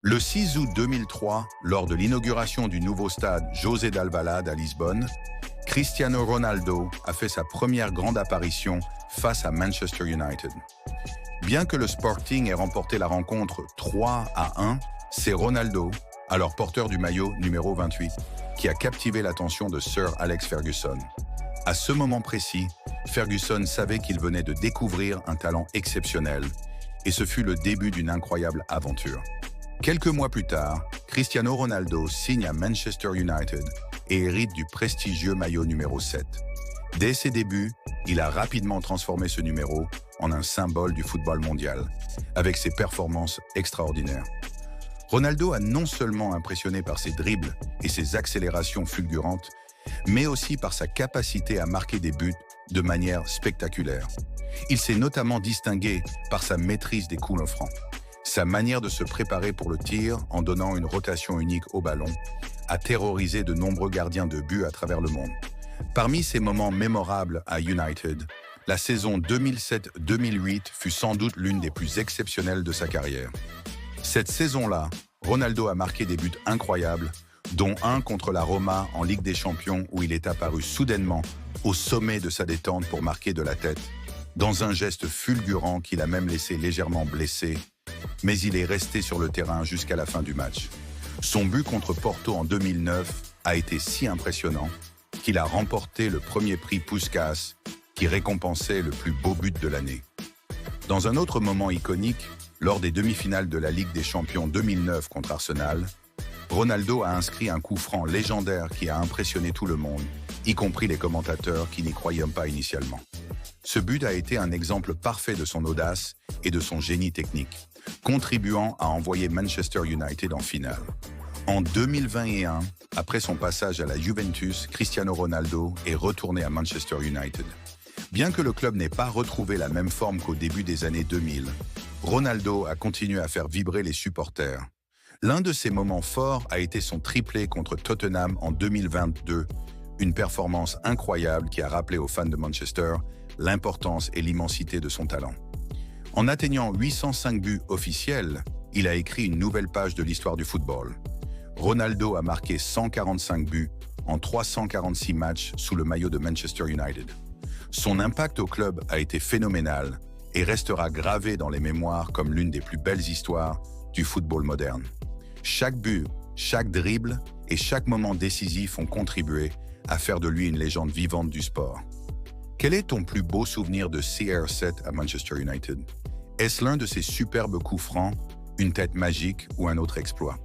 Le 6 août 2003, lors de l'inauguration du nouveau stade José d'Alvalade à Lisbonne, Cristiano Ronaldo a fait sa première grande apparition face à Manchester United. Bien que le Sporting ait remporté la rencontre 3-1, c'est Ronaldo, alors porteur du maillot numéro 28, qui a captivé l'attention de Sir Alex Ferguson. À ce moment précis, Ferguson savait qu'il venait de découvrir un talent exceptionnel, et ce fut le début d'une incroyable aventure. Quelques mois plus tard, Cristiano Ronaldo signe à Manchester United et hérite du prestigieux maillot numéro 7. Dès ses débuts, il a rapidement transformé ce numéro en un symbole du football mondial, avec ses performances extraordinaires. Ronaldo a non seulement impressionné par ses dribbles et ses accélérations fulgurantes, mais aussi par sa capacité à marquer des buts de manière spectaculaire. Il s'est notamment distingué par sa maîtrise des coups francs. Sa manière de se préparer pour le tir en donnant une rotation unique au ballon a terrorisé de nombreux gardiens de but à travers le monde. Parmi ses moments mémorables à United, la saison 2007-2008 fut sans doute l'une des plus exceptionnelles de sa carrière. Cette saison-là, Ronaldo a marqué des buts incroyables, dont un contre la Roma en Ligue des Champions où il est apparu soudainement au sommet de sa détente pour marquer de la tête, dans un geste fulgurant qui l'a même laissé légèrement blessé, mais il est resté sur le terrain jusqu'à la fin du match. Son but contre Porto en 2009 a été si impressionnant qu'il a remporté le premier prix Puskás, qui récompensait le plus beau but de l'année. Dans un autre moment iconique, lors des demi-finales de la Ligue des Champions 2009 contre Arsenal, Ronaldo a inscrit un coup franc légendaire qui a impressionné tout le monde, y compris les commentateurs qui n'y croyaient pas initialement. Ce but a été un exemple parfait de son audace et de son génie technique, contribuant à envoyer Manchester United en finale. En 2021, après son passage à la Juventus, Cristiano Ronaldo est retourné à Manchester United. Bien que le club n'ait pas retrouvé la même forme qu'au début des années 2000, Ronaldo a continué à faire vibrer les supporters. L'un de ses moments forts a été son triplé contre Tottenham en 2022, une performance incroyable qui a rappelé aux fans de Manchester l'importance et l'immensité de son talent. En atteignant 805 buts officiels, il a écrit une nouvelle page de l'histoire du football. Ronaldo a marqué 145 buts en 346 matchs sous le maillot de Manchester United. Son impact au club a été phénoménal et restera gravé dans les mémoires comme l'une des plus belles histoires du football moderne. Chaque but, chaque dribble et chaque moment décisif ont contribué à faire de lui une légende vivante du sport. Quel est ton plus beau souvenir de CR7 à Manchester United? Est-ce l'un de ses superbes coups francs, une tête magique ou un autre exploit?